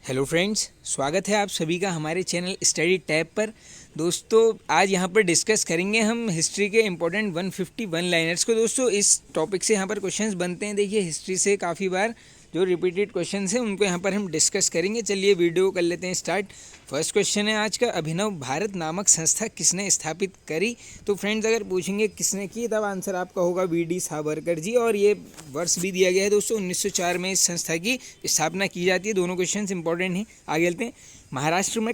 Hello friends, स्वागत है आप सभी का हमारे चैनल स्टडी टैब पर। दोस्तों, आज यहाँ पर डिस्कस करेंगे हम हिस्ट्री के इम्पोर्टेंट 151 लाइनर्स को। दोस्तों, इस टॉपिक से यहाँ पर क्वेश्चंस बनते हैं। देखिए, हिस्ट्री से काफ़ी बार जो रिपीटेड क्वेश्चंस हैं उनको यहाँ पर हम डिस्कस करेंगे। चलिए वीडियो कर लेते हैं स्टार्ट। फर्स्ट क्वेश्चन है आज का, अभिनव भारत नामक संस्था किसने स्थापित करी? तो फ्रेंड्स, अगर पूछेंगे किसने की, तब आंसर आपका होगा वी.डी. सावरकर जी। और ये वर्ष भी दिया गया है दोस्तों, 1904 में इस संस्था की स्थापना की जाती है। दोनों क्वेश्चन इंपॉर्टेंट हैं। आगे चलते हैं। महाराष्ट्र में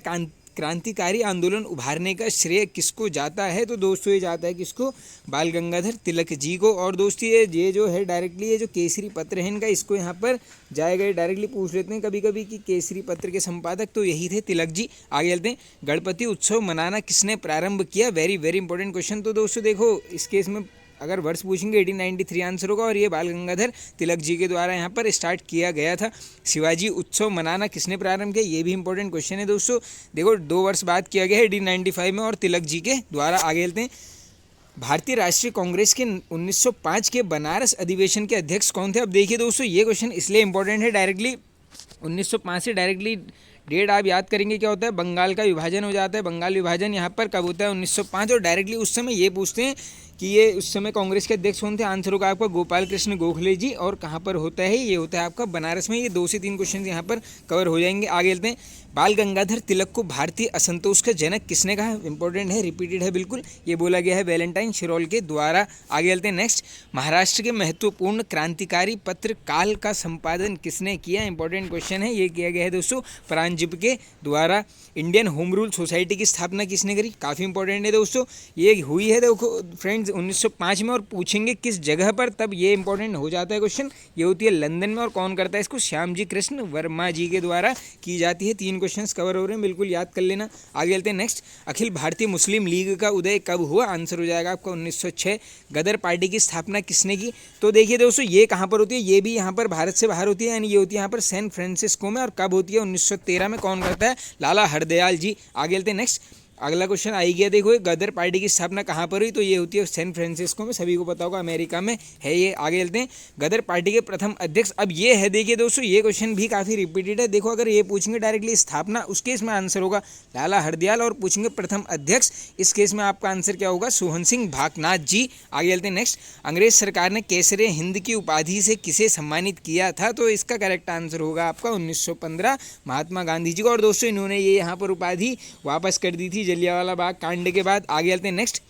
क्रांतिकारी आंदोलन उभारने का श्रेय किसको जाता है? तो दोस्तों, ये जाता है किसको? बाल गंगाधर तिलक जी को। और दोस्तों, ये जो है डायरेक्टली ये जो केसरी पत्र है इनका, इसको यहाँ पर जाएगा, डायरेक्टली पूछ लेते हैं कभी कभी कि केसरी पत्र के संपादक तो यही थे, तिलक जी। आगे चलते हैं। गणपति उत्सव मनाना किसने प्रारंभ किया? Very very important question. तो दोस्तों देखो, इस केस में अगर वर्ष पूछेंगे 1893 आंसर होगा, और ये बाल गंगाधर तिलक जी के द्वारा यहाँ पर स्टार्ट किया गया था। शिवाजी उत्सव मनाना किसने प्रारंभ किया? ये भी इंपॉर्टेंट क्वेश्चन है दोस्तों। देखो, 2 वर्ष बाद किया गया है 1895 में, और तिलक जी के द्वारा। आगे चलते हैं। भारतीय राष्ट्रीय कांग्रेस के 1905 के बनारस अधिवेशन के अध्यक्ष कौन थे? अब देखिए दोस्तों, ये क्वेश्चन इसलिए इंपॉर्टेंट है, डायरेक्टली 1905 से डायरेक्टली डेट आप याद करेंगे क्या होता है, बंगाल का विभाजन हो जाता है। बंगाल विभाजन यहाँ पर कब होता है? 1905। और डायरेक्टली उस समय ये पूछते हैं कि ये उस समय कांग्रेस के अध्यक्ष कौन थे? आंसर होगा आपका गोपाल कृष्ण गोखले जी। और कहाँ पर होता है? ये होता है आपका बनारस में। ये 2 से 3 क्वेश्चन यहाँ पर कवर हो जाएंगे। आगे चलते हैं। बाल गंगाधर तिलक को भारतीय असंतोष का जनक किसने कहा? इंपॉर्टेंट है, रिपीटेड है बिल्कुल। ये बोला गया है वैलेंटाइन शिरोल के द्वारा। आगे चलते हैं नेक्स्ट। महाराष्ट्र के महत्वपूर्ण क्रांतिकारी पत्र काल का संपादन किसने किया? इंपॉर्टेंट क्वेश्चन है, ये किया गया है दोस्तों परांजीप के द्वारा। इंडियन होम रूल सोसाइटी की स्थापना किसने करी? काफ़ी इंपॉर्टेंट है दोस्तों, ये हुई है देखो फ्रेंड्स 1905 में। और पूछेंगे किस जगह पर, तब ये इंपॉर्टेंट हो जाता है क्वेश्चन। ये होती है लंदन में। और कौन करता है इसको? श्यामजी कृष्ण वर्मा जी के द्वारा की जाती है। 3 क्वेश्चंस कवर हो रहे हैं, बिल्कुल याद कर लेना। आगे चलते हैं नेक्स्ट। अखिल भारतीय मुस्लिम लीग का उदय कब हुआ? आंसर हो जाएगा आपका 1906। गदर पार्टी की स्थापना किसने की? तो देखिए दोस्तों, ये कहाँ पर होती है? ये भी यहाँ पर भारत से बाहर होती है, यानी ये होती है यहाँ पर सैन फ्रांसिस्को में। और कब होती है? 1913 में। कौन करता है? लाला हरदयाल जी। आगे चलते हैं नेक्स्ट। अगला क्वेश्चन आई गया, देखो गदर पार्टी की स्थापना कहाँ पर हुई? तो ये होती है सैन फ्रांसिस्को में, सभी को पता होगा, अमेरिका में है ये। आगे चलते हैं। गदर पार्टी के प्रथम अध्यक्ष, अब ये है, देखिए दोस्तों, ये क्वेश्चन भी काफ़ी रिपीटेड है। देखो, अगर ये पूछेंगे डायरेक्टली स्थापना, उस केस में आंसर होगा लाला हरदयाल। और पूछेंगे प्रथम अध्यक्ष, इस केस में आपका आंसर क्या होगा? सोहन सिंह भाकनाथ जी। आगे चलते हैं नेक्स्ट। अंग्रेज सरकार ने केसरे हिंद की उपाधि से किसे सम्मानित किया था? तो इसका करेक्ट आंसर होगा आपका 1915 महात्मा गांधी जी को। और दोस्तों, इन्होंने ये यहाँ पर उपाधि वापस कर दी थी जलियांवाला बाग कांड के बाद। आगे चलते हैं नेक्स्ट।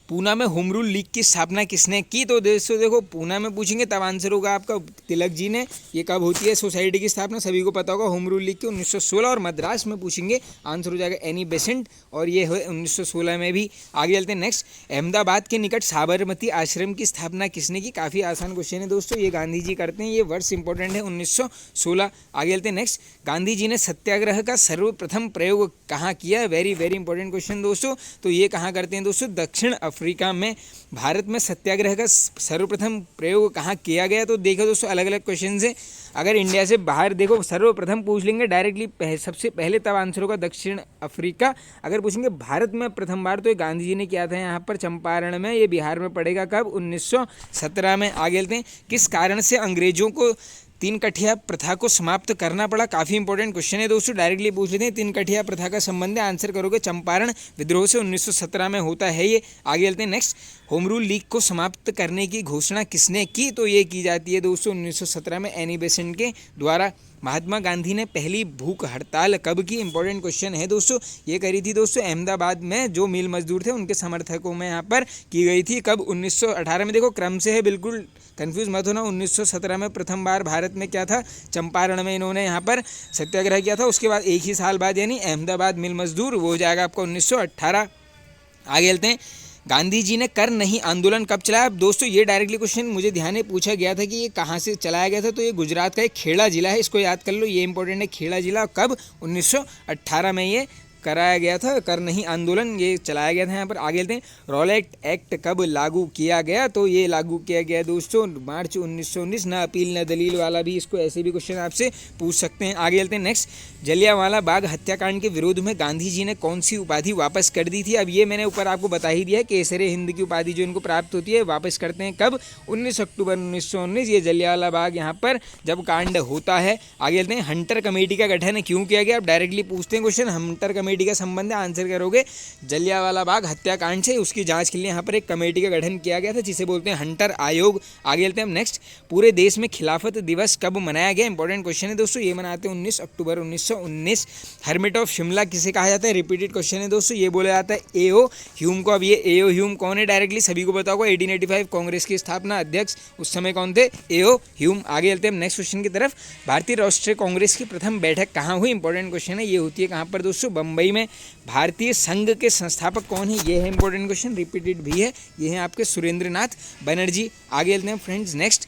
पूना में होम रूल लीग की स्थापना किसने की? तो दोस्तों देखो, पूना में पूछेंगे तब आंसर होगा आपका तिलक जी ने। ये कब होती है सोसाइटी की स्थापना? सभी को पता होगा, होम रूल लीग की 1916। और मद्रास में पूछेंगे आंसर हो जाएगा एनी बेसेंट, और ये है 1916 में भी। आगे चलते हैं नेक्स्ट। अहमदाबाद के निकट साबरमती आश्रम की स्थापना किसने की? काफ़ी आसान क्वेश्चन है दोस्तों, ये गांधी जी करते हैं। ये वर्ष इंपॉर्टेंट है 1916। आगे चलते हैं नेक्स्ट। गांधी जी ने सत्याग्रह का सर्वप्रथम प्रयोग कहाँ किया? वेरी वेरी इंपॉर्टेंट क्वेश्चन दोस्तों। तो ये कहाँ करते हैं दोस्तों? दक्षिण अफ्रीका में। भारत में सत्याग्रह का सर्वप्रथम प्रयोग कहाँ किया गया? तो देखो दोस्तों, अलग अलग क्वेश्चन है। अगर इंडिया से बाहर देखो सर्वप्रथम पूछ लेंगे डायरेक्टली सबसे पहले, तब आंसर होगा दक्षिण अफ्रीका। अगर पूछेंगे भारत में प्रथम बार, तो ये गांधी जी ने किया था यहाँ पर चंपारण में। ये बिहार में पड़ेगा कब? 1917 में। आगे चलते हैं। किस कारण से अंग्रेजों को 3 कठिया प्रथा को समाप्त करना पड़ा? काफ़ी इंपॉर्टेंट क्वेश्चन है दोस्तों, डायरेक्टली पूछ लेते हैं। 3 कठिया प्रथा का संबंध है, आंसर करोगे चंपारण विद्रोह से, 1917 में होता है ये। आगे चलते हैं नेक्स्ट। होम रूल लीग को समाप्त करने की घोषणा किसने की? तो ये की जाती है दोस्तों 1917 में एनी बेसेंट के द्वारा। महात्मा गांधी ने पहली भूख हड़ताल कब की? इंपॉर्टेंट क्वेश्चन है दोस्तों, ये करी थी दोस्तों अहमदाबाद में, जो मिल मजदूर थे उनके समर्थकों में यहाँ पर की गई थी। कब? 1918 में। देखो क्रम से है, बिल्कुल कंफ्यूज मत होना। 1917 में प्रथम बार भारत में क्या था? चंपारण में इन्होंने यहाँ पर सत्याग्रह किया था। उसके बाद एक ही साल बाद, यानी अहमदाबाद मिल मजदूर, वो हो जाएगा आपका 1918। आगे चलते हैं। गांधी जी ने कर नहीं आंदोलन कब चलाया? अब दोस्तों, ये डायरेक्टली क्वेश्चन मुझे ध्यान में पूछा गया था कि ये कहाँ से चलाया गया था। तो ये गुजरात का एक खेड़ा जिला है, इसको याद कर लो, ये इंपॉर्टेंट है। खेड़ा जिला कब? 1918 में ये कराया गया था, कर नहीं आंदोलन ये चलाया गया था यहाँ पर। आगे चलते हैं, रॉलेट एक्ट कब लागू किया गया, तो ये लागू किया गया दोस्तों मार्च 1919। ना अपील न दलील वाला भी, इसको ऐसे भी क्वेश्चन आपसे पूछ सकते हैं। आगे चलते हैं नेक्स्ट, जलियांवाला बाग हत्याकांड के विरोध में गांधी जी ने कौन सी उपाधि वापस कर दी थी। अब ये मैंने ऊपर आपको बता ही दिया है, केसरे हिंद की उपाधि जो इनको प्राप्त होती है वापस करते हैं कब, 19 अक्टूबर 1919, ये जलियांवाला बाग यहाँ पर जब कांड होता है। आगे चलते हैं, हंटर कमेटी का गठन क्यों किया गया। अब डायरेक्टली पूछते हैं क्वेश्चन, हंटर कमेटी का संबंध है, आंसर करोगे जलियांवाला बाग हत्याकांड से, उसकी जांच के लिए यहाँ पर एक कमेटी का गठन किया गया था जिसे बोलते हैं हंटर आयोग। आगे चलते हैं हम नेक्स्ट, पूरे देश में खिलाफत दिवस कब मनाया गया। इंपॉर्टेंट क्वेश्चन है दोस्तों, ये मनाते हैं 19 अक्टूबर 1919। हर्मिट ऑफ शिमला किसे कहा जाता है, रिपीटेड क्वेश्चन है दोस्तों, ये बोला जाता है एओ ह्यूम को। अब ये एओ ह्यूम कौन है, डायरेक्टली सभी को पता होगा, 1885 कांग्रेस की स्थापना अध्यक्ष उस समय कौन थे, एओ ह्यूम। आगे चलते हैं नेक्स्ट क्वेश्चन की तरफ, भारतीय राष्ट्रीय कांग्रेस की प्रथम बैठक कहाँ हुई। इंपॉर्टेंट क्वेश्चन है, ये होती है कहाँ पर दोस्तों, बम्बई में। भारतीय संघ के संस्थापक कौन है, ये है इंपॉर्टेंट क्वेश्चन, रिपीटेड भी है, ये है आपके सुरेंद्रनाथ बनर्जी। आगे चलते हैं फ्रेंड्स नेक्स्ट,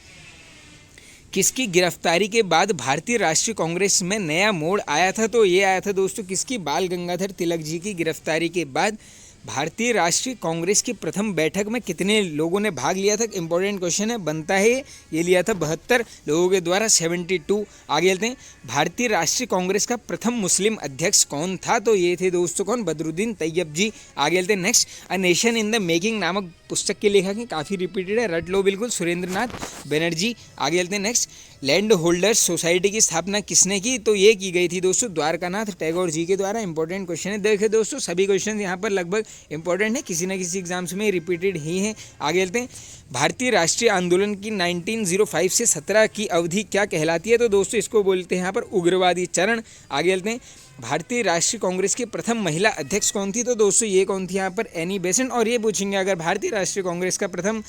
किसकी गिरफ्तारी के बाद भारतीय राष्ट्रीय कांग्रेस में नया मोड़ आया था, तो ये आया था दोस्तों किसकी, बाल गंगाधर तिलक जी की गिरफ्तारी के बाद भारतीय राष्ट्रीय कांग्रेस की प्रथम बैठक में कितने लोगों ने भाग लिया था। इंपॉर्टेंट क्वेश्चन है, बनता है ये लिया था 72 लोगों के द्वारा, 72। आगे चलते हैं, भारतीय राष्ट्रीय कांग्रेस का प्रथम मुस्लिम अध्यक्ष कौन था, तो ये थे दोस्तों कौन, बदरुद्दीन तैयब जी। आगे चलते हैं next, a nation in the making नामक पुस्तक के लेखक हैं, काफ़ी रिपीटेड है, रट लो बिल्कुल, सुरेंद्रनाथ बनर्जी। आगे चलते हैं नेक्स्ट, लैंड होल्डर्स सोसाइटी की स्थापना किसने की, तो ये की गई थी दोस्तों द्वारकानाथ टैगोर जी के द्वारा। इंपॉर्टेंट क्वेश्चन है, देखे दोस्तों सभी क्वेश्चन यहाँ पर लगभग इंपॉर्टेंट है, किसी न किसी एग्जाम्स में रिपीटेड ही हैं। आगे चलते हैं, भारतीय राष्ट्रीय आंदोलन की 1905 से 17 की अवधि क्या कहलाती है, तो दोस्तों इसको बोलते हैं यहाँ पर उग्रवादी चरण। आगे चलते हैं, भारतीय राष्ट्रीय कांग्रेस की प्रथम महिला अध्यक्ष कौन थी, तो दोस्तों ये कौन थी यहाँ पर, एनी बेसेंट। और ये पूछेंगे अगर भारतीय राष्ट्रीय कांग्रेस का प्रथम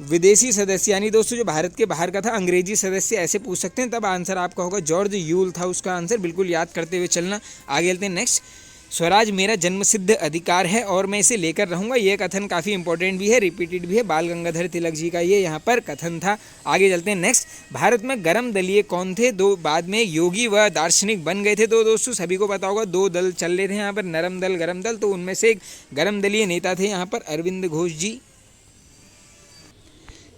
विदेशी सदस्य, यानी दोस्तों जो भारत के बाहर का था, अंग्रेजी सदस्य, ऐसे पूछ सकते हैं, तब आंसर आपका होगा जॉर्ज यूल था उसका आंसर, बिल्कुल याद करते हुए चलना। आगे चलते हैं नेक्स्ट, स्वराज मेरा जन्मसिद्ध अधिकार है और मैं इसे लेकर रहूँगा, ये कथन काफ़ी इंपॉर्टेंट भी है, रिपीटेड भी है, बाल गंगाधर तिलक जी का ये यहाँ पर कथन था। आगे चलते हैं नेक्स्ट, भारत में गर्म दलीय कौन थे, दो बाद में योगी व दार्शनिक बन गए थे, तो दोस्तों सभी को पता होगा दो दल चल रहे थे यहाँ पर, नरम दल गरम दल, तो उनमें से एक गर्म दलीय नेता थे यहाँ पर अरविंद घोष जी।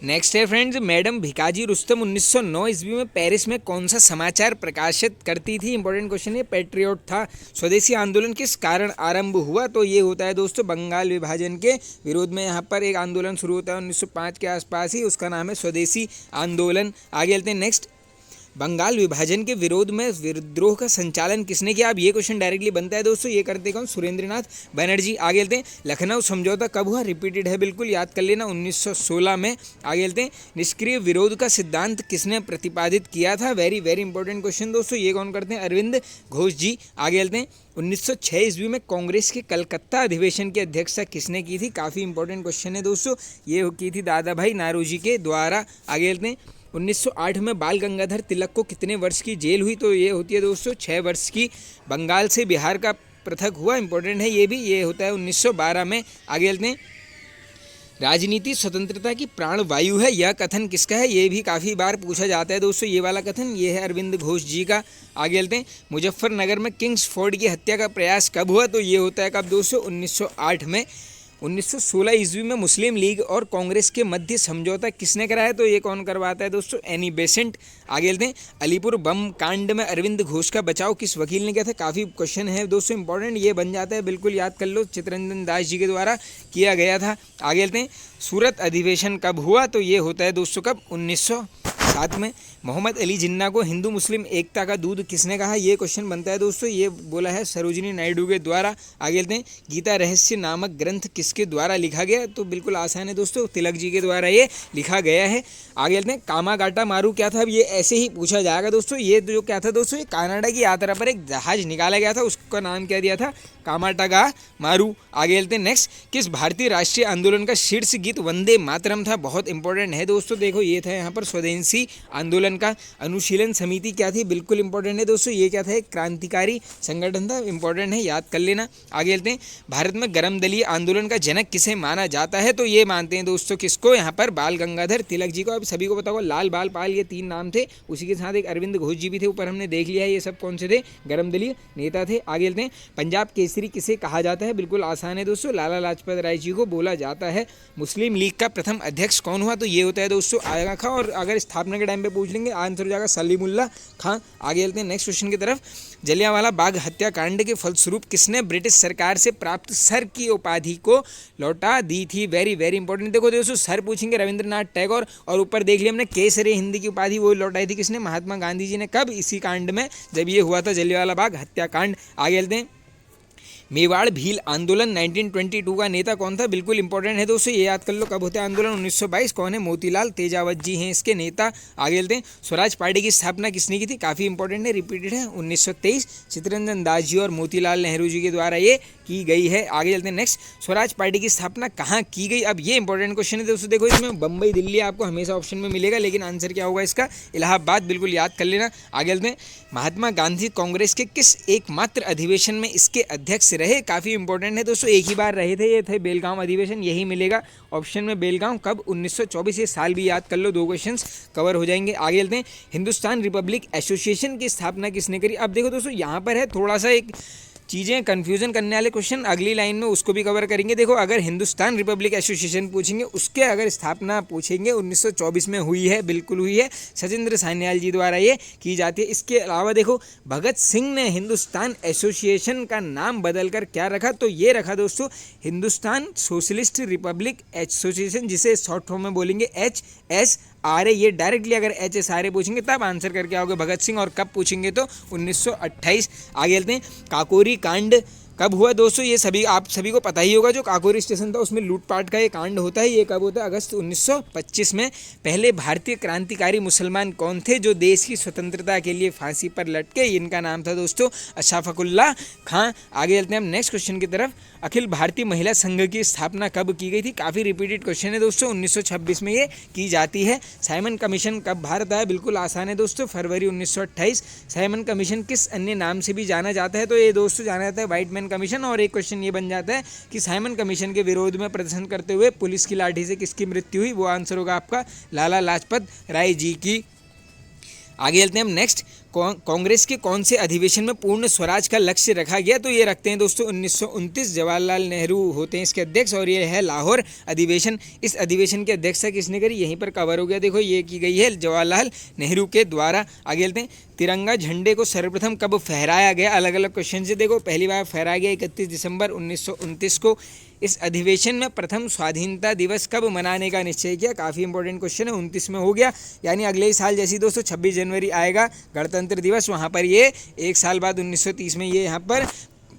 नेक्स्ट है फ्रेंड्स, मैडम भिकाजी रुस्तम 1909 ईस्वी में पेरिस में कौन सा समाचार प्रकाशित करती थी। इंपॉर्टेंट क्वेश्चन है, पेट्रियोट था। स्वदेशी आंदोलन किस कारण आरंभ हुआ, तो ये होता है दोस्तों बंगाल विभाजन के विरोध में यहाँ पर एक आंदोलन शुरू होता है 1905 के आसपास ही, उसका नाम है स्वदेशी आंदोलन। आगे चलते हैं नेक्स्ट, बंगाल विभाजन के विरोध में विद्रोह का संचालन किसने किया। अब ये क्वेश्चन डायरेक्टली बनता है दोस्तों, ये करते कौन, सुरेंद्रनाथ बनर्जी। आगे चलते हैं, लखनऊ समझौता कब हुआ, रिपीटेड है, बिल्कुल याद कर लेना, 1916 में। आगे चलते हैं, निष्क्रिय विरोध का सिद्धांत किसने प्रतिपादित किया था, वेरी वेरी इंपॉर्टेंट क्वेश्चन दोस्तों, ये कौन करते हैं, अरविंद घोष जी। आगे चलते हैं, 1906 ईस्वी में कांग्रेस के कलकत्ता अधिवेशन की अध्यक्षता किसने की थी, काफ़ी इंपॉर्टेंट क्वेश्चन है दोस्तों, ये की थी दादा भाई नारोजी के द्वारा। आगे चलते हैं, 1908 में बाल गंगाधर तिलक को कितने वर्ष की जेल हुई, तो ये होती है दोस्तों 6 वर्ष की। बंगाल से बिहार का पृथक हुआ, इंपॉर्टेंट है ये भी, ये होता है 1912 में। आगे चलते हैं, राजनीति स्वतंत्रता की प्राणवायु है, यह कथन किसका है, ये भी काफ़ी बार पूछा जाता है दोस्तों, ये वाला कथन ये है अरविंद घोष जी का। आगे चलते हैं, मुजफ्फरनगर में किंग्सफोर्ड की हत्या का प्रयास कब हुआ, तो ये होता है कब दोस्तों, 1908 में। 1916 ईस्वी में मुस्लिम लीग और कांग्रेस के मध्य समझौता किसने कराया, तो ये कौन करवाता है दोस्तों, एनी बेसेंट। आगे चलते हैं, अलीपुर बम कांड में अरविंद घोष का बचाव किस वकील ने किया था, काफ़ी क्वेश्चन है दोस्तों इंपॉर्टेंट, ये बन जाता है, बिल्कुल याद कर लो, चित्तरंजन दास जी के द्वारा किया गया था। आगे चलते हैं, सूरत अधिवेशन कब हुआ, तो ये होता है दोस्तों कब, 1907 में। मोहम्मद अली जिन्ना को हिंदू मुस्लिम एकता का दूध किसने कहा, ये क्वेश्चन बनता है दोस्तों, ये बोला है सरोजिनी नायडू के द्वारा। आगे चलते हैं, गीता रहस्य नामक ग्रंथ किसके द्वारा लिखा गया, तो बिल्कुल आसान है दोस्तों, तिलक जी के द्वारा ये लिखा गया है। आगे चलते हैं, कामागाटा मारू क्या था, अब ये ऐसे ही पूछा जाएगा दोस्तों, ये जो क्या था दोस्तों, ये कनाडा की यात्रा पर एक जहाज निकाला गया था, उसका नाम क्या दिया था, कामाटागा मारू। आगे चलते हैं नेक्स्ट, किस भारतीय राष्ट्रीय आंदोलन का शीर्ष गीत वंदे मातरम था, बहुत इंपॉर्टेंट है दोस्तों। देखो ये था यहाँ पर स्वदेशी आंदोलन का अनुशीलन समिति क्या थी, बिल्कुल इंपॉर्टेंट है दोस्तों। ये क्या था, एक क्रांतिकारी संगठन था, इंपॉर्टेंट है, याद कर लेना। आगे चलते हैं, भारत में गर्म दलीय आंदोलन का जनक किसे माना जाता है, तो ये मानते हैं दोस्तों किसको, यहाँ पर बाल गंगाधर तिलक जी को। अब सभी को पता होगा लाल बाल पाल ये 3 नाम थे, उसी के साथ एक अरविंद घोष जी भी थे, ऊपर हमने देख लिया है। ये सब कौन से थे, गर्म दलीय नेता थे। आगे चलते हैं, पंजाब केसरी किसे कहा जाता है, बिल्कुल आसान है दोस्तों, लाला लाजपत राय जी को बोला जाता है। मुस्लिम लीग का प्रथम अध्यक्ष कौन हुआ, तो ये होता है दोस्तों आगा खां, और अगर स्थापना के टाइम पे पूछ लेंगे आंसर हो जाएगा सलीमुल्लाह खां। आगे चलते हैं नेक्स्ट क्वेश्चन की तरफ, जलियांवाला बाग हत्याकांड के फलस्वरूप किसने ब्रिटिश सरकार से प्राप्त सर की उपाधि को लौटा दी थी, वेरी वेरी इंपॉर्टेंट। देखो दोस्तों सर पूछेंगे रविंद्रनाथ टैगोर, और ऊपर देख लिया हमने केसरी हिंद की उपाधि वो लौटाई थी किसने, महात्मा गांधी जी ने। कब, इसी कांड में जब ये हुआ था जलियांवाला बाग हत्याकांड। आगे चलते हैं, मेवाड़ भील आंदोलन 1922 का नेता कौन था, बिल्कुल इंपॉर्टेंट है दोस्तों, ये याद कर लो कब होता है आंदोलन, 1922। कौन है, मोतीलाल तेजावत जी हैं इसके नेता। आगे चलते हैं, स्वराज पार्टी की स्थापना किसने की थी, काफ़ी इंपॉर्टेंट है, रिपीटेड है, 1923 चित्तरंजन दास जी और मोतीलाल नेहरू जी के द्वारा ये की गई है। आगे चलते हैं नेक्स्ट, स्वराज पार्टी की स्थापना कहाँ की गई, अब ये इंपॉर्टेंट क्वेश्चन है दोस्तों। देखो इसमें बम्बई दिल्ली आपको हमेशा ऑप्शन में मिलेगा, लेकिन आंसर क्या होगा इसका, इलाहाबाद, बिल्कुल याद कर लेना। आगे चलते हैं, महात्मा गांधी कांग्रेस के किस एकमात्र अधिवेशन में इसके अध्यक्ष रहे, काफ़ी इंपॉर्टेंट है दोस्तों, एक ही बार रहे थे, ये थे बेलगांव अधिवेशन, यही मिलेगा ऑप्शन में बेलगांव। कब, 1924, ये साल भी याद कर लो, 2 क्वेश्चंस कवर हो जाएंगे। आगे चलते हैं, हिंदुस्तान रिपब्लिक एसोसिएशन की स्थापना किसने करी। अब देखो दोस्तों यहाँ पर है थोड़ा सा एक चीज़ें कन्फ्यूजन करने वाले क्वेश्चन, अगली लाइन में उसको भी कवर करेंगे। देखो अगर हिंदुस्तान रिपब्लिक एसोसिएशन पूछेंगे, उसके अगर स्थापना पूछेंगे 1924 में हुई है, बिल्कुल हुई है, सचिंद्र सान्याल जी द्वारा ये की जाती है। इसके अलावा देखो भगत सिंह ने हिंदुस्तान एसोसिएशन का नाम बदलकर क्या रखा, तो ये रखा दोस्तों हिंदुस्तान सोशलिस्ट रिपब्लिक एसोसिएशन, जिसे शॉर्ट फॉर्म में बोलेंगे HSRA। ये डायरेक्टली अगर HSRA पूछेंगे तब आंसर करके आओगे भगत सिंह, और कब पूछेंगे तो 1928। आगे चलते हैं, काकोरी कांड कब हुआ दोस्तों, ये सभी आप सभी को पता ही होगा, जो काकोरी स्टेशन था उसमें लूटपाट का ये कांड होता है, ये कब होता है, अगस्त 1925 में। पहले भारतीय क्रांतिकारी मुसलमान कौन थे जो देश की स्वतंत्रता के लिए फांसी पर लटके, इनका नाम था दोस्तों अशफाकुल्लाह खां। आगे चलते हैं हम नेक्स्ट क्वेश्चन की तरफ, अखिल भारतीय महिला संघ की स्थापना कब की गई थी, काफ़ी रिपीटेड क्वेश्चन है दोस्तों, 1926 में ये की जाती है। साइमन कमीशन कब भारत आया, बिल्कुल आसान है दोस्तों, फरवरी 1928। साइमन कमीशन किस अन्य नाम से भी जाना जाता है, तो ये दोस्तों जाना जाता है व्हाइट मैन कमीशन। और एक क्वेश्चन ये बन जाता है कि साइमन कमीशन के विरोध में प्रदर्शन करते हुए पुलिस की लाठी से किसकी मृत्यु हुई, वो आंसर होगा आपका लाला लाजपत राय जी की। आगे चलते हैं हम नेक्स्ट, कांग्रेस के कौन से अधिवेशन में पूर्ण स्वराज का लक्ष्य रखा गया, तो ये रखते हैं दोस्तों 1929, जवाहरलाल नेहरू होते हैं इसके अध्यक्ष, और ये है लाहौर अधिवेशन। इस अधिवेशन की अध्यक्षता किसने करी, यहीं पर कवर हो गया, देखो ये की गई है जवाहरलाल नेहरू के द्वारा। आगे चलते हैं, तिरंगा झंडे को सर्वप्रथम कब फहराया गया, अलग अलग क्वेश्चन से देखो, पहली बार फहराया गया 31 दिसंबर 1929 को। इस अधिवेशन में प्रथम स्वाधीनता दिवस कब मनाने का निश्चय किया, काफ़ी इंपॉर्टेंट क्वेश्चन है, 29 में हो गया, यानी अगले ही साल जैसी दोस्तों 26 जनवरी आएगा गणतंत्र दिवस, वहाँ पर ये एक साल बाद 1930 में ये यहाँ पर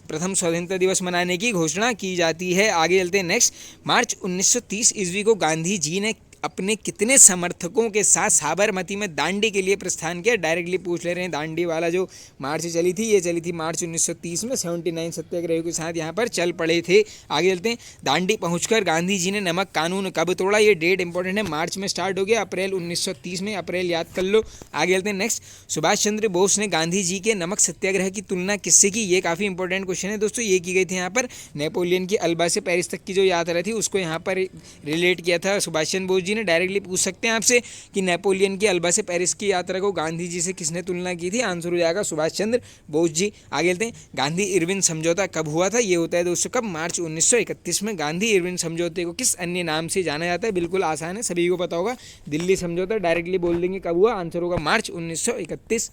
प्रथम स्वतंत्रता दिवस मनाने की घोषणा की जाती है। आगे चलते हैं नेक्स्ट, मार्च 1930 ईस्वी को गांधी जी ने अपने कितने समर्थकों के साथ साबरमती में दांडी के लिए प्रस्थान किया, डायरेक्टली पूछ ले रहे हैं, दांडी वाला जो मार्च चली थी, ये चली थी मार्च 1930 में, 79 सत्याग्रहियों के साथ यहाँ पर चल पड़े थे। आगे चलते हैं, दांडी पहुंचकर गांधी जी ने नमक कानून कब तोड़ा, ये डेट इंपॉर्टेंट है, मार्च में स्टार्ट हो गया, अप्रैल 1930 में, अप्रैल याद कर लो। आगे चलते हैं नेक्स्ट, सुभाष चंद्र बोस ने गांधी जी के नमक सत्याग्रह की तुलना किससे की, ये काफ़ी इंपॉर्टेंट क्वेश्चन है दोस्तों, ये की गई थी यहाँ पर नेपोलियन की अल्बा से पेरिस तक की जो यात्रा थी उसको यहाँ पर रिलेट किया था सुभाष चंद्र बोस जी ने। डायरेक्टली पूछ सकते हैं आपसे कि नेपोलियन की अल्बा से पेरिस की यात्रा को गांधी जी से किसने तुलना की थी, आंसर हो जाएगा सुभाष चंद्र बोस जी। आगे चलते हैं, गांधी इरविन समझौता कब हुआ था, ये होता है दोस्तों कब, मार्च 1931 में। गांधी इरविन समझौते को किस अन्य नाम से जाना जाता है, बिल्कुल आसान है, सभी को पता होगा, दिल्ली समझौता, डायरेक्टली बोल देंगे कब हुआ, आंसर होगा मार्च 1931।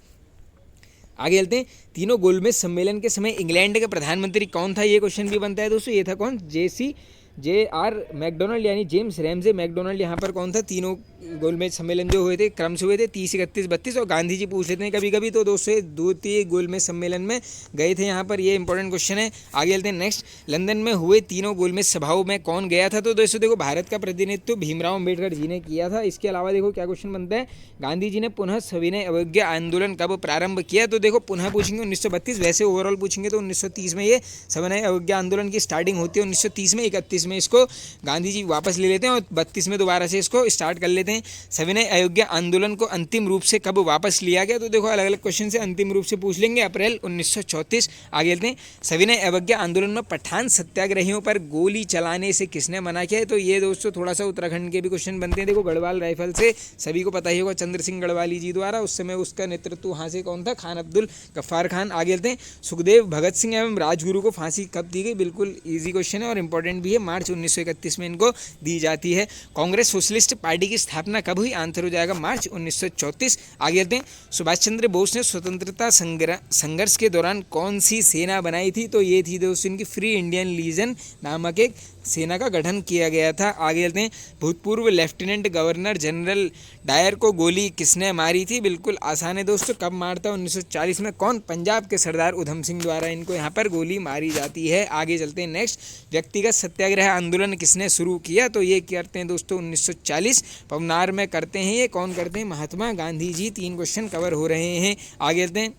आगे चलते हैं, तीनों गोलमेज सम्मेलन के समय इंग्लैंड का प्रधानमंत्री कौन था, ये क्वेश्चन भी बनता है दोस्तों, ये था कौन, JR मैकडोनल्ड यानी जेम्स रैमजे मैकडोनल्ड। यहाँ पर कौन था, तीनों गोलमेज सम्मेलन जो हुए थे क्रम से हुए थे 30, 31, 32, और गांधी जी पूछ लेते हैं कभी कभी, तो दोस्तों 2 गोलमेज सम्मेलन में गए थे यहाँ पर, ये इंपॉर्टेंट क्वेश्चन है। आगे चलते हैं नेक्स्ट, लंदन में हुए तीनों गोलमेज सभाओं में कौन गया था, तो दोस्तों देखो भारत का प्रतिनिधित्व भीमराव अम्बेडकर जी ने किया था। इसके अलावा देखो क्या क्वेश्चन बनता है, गांधी जी ने पुनः सविनय अवज्ञा आंदोलन कब प्रारंभ किया, तो देखो पुनः पूछेंगे 1932, वैसे ओवरऑल पूछेंगे तो 1930 में ये सविनय अवज्ञा आंदोलन की स्टार्टिंग होती है 1930 में, 31 में इसको गांधी जी वापस ले लेते हैं और 32 में दोबारा से इसको स्टार्ट कर लेते हैं। सविनय अवज्ञा आंदोलन को अंतिम रूप से कब वापस लिया गया, तो देखो अलग अलग क्वेश्चन से अंतिम रूप से पूछ लेंगे, अप्रैल 1934। आगे चलते हैं, सविनय अवज्ञा आंदोलन में पठान सत्याग्रहियों पर गोली चलाने से किसने मना किया है, तो ये दोस्तों थोड़ा सा उत्तराखंड के भी क्वेश्चन बनते हैं। देखो गढ़वाल राइफल से सभी को पता ही होगा, चंद्र सिंह गढ़वाली जी द्वारा उस समय उसका नेतृत्व वहाँ से कौन था, खान अब्दुल गफ्फार खान। आगे चलते हैं, सुखदेव भगत सिंह एवं राजगुरु को फांसी कब दी गई, बिल्कुल इजी क्वेश्चन है और इंपॉर्टेंट भी है, मार्च 1931 में इनको दी जाती है। कांग्रेस सोशलिस्ट पार्टी की स्थापना कब हुई, आंसर हो जाएगा मार्च 1934। आगे चलते हैं, सुभाष चंद्र बोस ने स्वतंत्रता संघर्ष के दौरान कौन सी सेना बनाई थी, तो ये थी दोस्तों इनकी फ्री इंडियन लीजन नामक एक सेना का गठन किया गया था। आगे चलते हैं, भूतपूर्व लेफ्टिनेंट गवर्नर जनरल डायर को गोली किसने मारी थी, बिल्कुल आसान है दोस्तों, कब मारता 1940 में, कौन, पंजाब के सरदार उधम सिंह द्वारा इनको यहाँ पर गोली मारी जाती है। आगे चलते हैं नेक्स्ट, व्यक्तिगत सत्याग्रह आंदोलन किसने शुरू किया, तो ये करते हैं दोस्तों 1940 पवनार में करते हैं, ये कौन करते हैं, महात्मा गांधी जी। 3 क्वेश्चन कवर हो रहे हैं। आगे चलते हैं,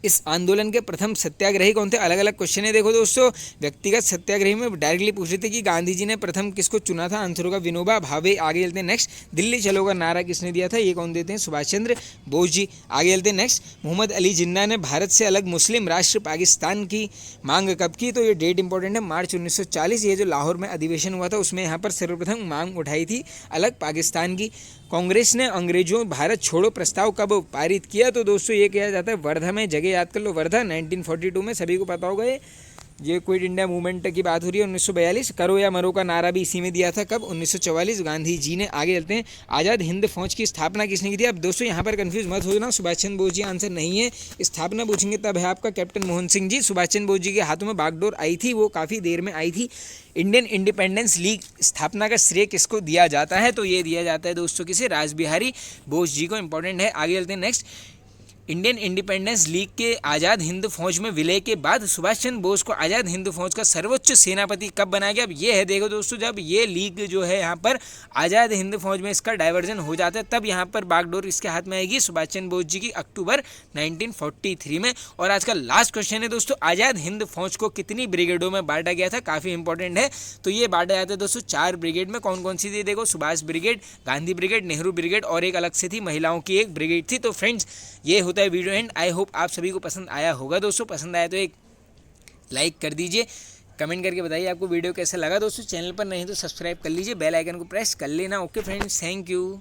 इस आंदोलन के प्रथम सत्याग्रही कौन थे, अलग अलग क्वेश्चन है। देखो दोस्तों, व्यक्तिगत सत्याग्रही में डायरेक्टली पूछ रहे थे कि गांधी जी ने प्रथम किसको चुना था, आंसर होगा विनोबा भावे। आगे चलते हैं नेक्स्ट, दिल्ली चलो का नारा किसने दिया था, ये कौन देते हैं, सुभाष चंद्र बोस जी। आगे चलते हैं नेक्स्ट, मोहम्मद अली जिन्ना ने भारत से अलग मुस्लिम राष्ट्र पाकिस्तान की मांग कब की, तो ये डेट इंपॉर्टेंट है, मार्च 1940। ये जो लाहौर में अधिवेशन हुआ था उसमें यहाँ पर सर्वप्रथम मांग उठाई थी अलग पाकिस्तान की। कांग्रेस ने अंग्रेजों भारत छोड़ो प्रस्ताव कब पारित किया, तो दोस्तों ये किया जाता है वर्धा में, जगह याद कर लो, वर्धा 1942 में, सभी को पता होगा ये क्विट इंडिया मूवमेंट की बात हो रही है। 1942 करो या मरो का नारा भी इसी में दिया था, कब, 1944 गांधी जी ने। आगे चलते हैं, आज़ाद हिंद फौज की स्थापना किसने की थी। अब दोस्तों यहाँ पर कंफ्यूज मत हो जाना, सुभाष चंद्र बोस जी आंसर नहीं है, स्थापना पूछेंगे तब है आपका कैप्टन मोहन सिंह जी। सुभाष चंद्र बोस जी के हाथों में बागडोर आई थी, वो काफ़ी देर में आई थी। इंडियन इंडिपेंडेंस लीग स्थापना का श्रेय किसको दिया जाता है, तो ये दिया जाता है दोस्तों किसे, रासबिहारी बोस जी को, इंपॉर्टेंट है। आगे चलते हैं नेक्स्ट, इंडियन इंडिपेंडेंस लीग के आज़ाद हिंद फौज में विलय के बाद सुभाष चंद्र बोस को आज़ाद हिंद फौज का सर्वोच्च सेनापति कब बनाया गया। अब ये है देखो दोस्तों, जब ये लीग जो है यहाँ पर आज़ाद हिंद फौज में इसका डाइवर्जन हो जाता है, तब यहाँ पर बागडोर इसके हाथ में आएगी सुभाष चंद्र बोस जी की, अक्टूबर 1943 में। और आज का लास्ट क्वेश्चन है दोस्तों, आज़ाद हिंद फौज को कितनी ब्रिगेडों में बांटा गया था, काफ़ी इंपॉर्टेंट है। तो ये बांटा जाता है दोस्तों 4 ब्रिगेड में, कौन कौन सी थी, देखो, Subhash brigade, Gandhi brigade, Nehru brigade और एक अलग से थी महिलाओं की एक ब्रिगेड थी। तो फ्रेंड्स, ये होता है वीडियो एंड। आई होप आप सभी को पसंद आया होगा दोस्तों, पसंद आया तो एक लाइक कर दीजिए, कमेंट करके बताइए आपको वीडियो कैसा लगा। दोस्तों चैनल पर नहीं तो सब्सक्राइब कर लीजिए, बेल आइकन को प्रेस कर लेना। Okay friends, thank you.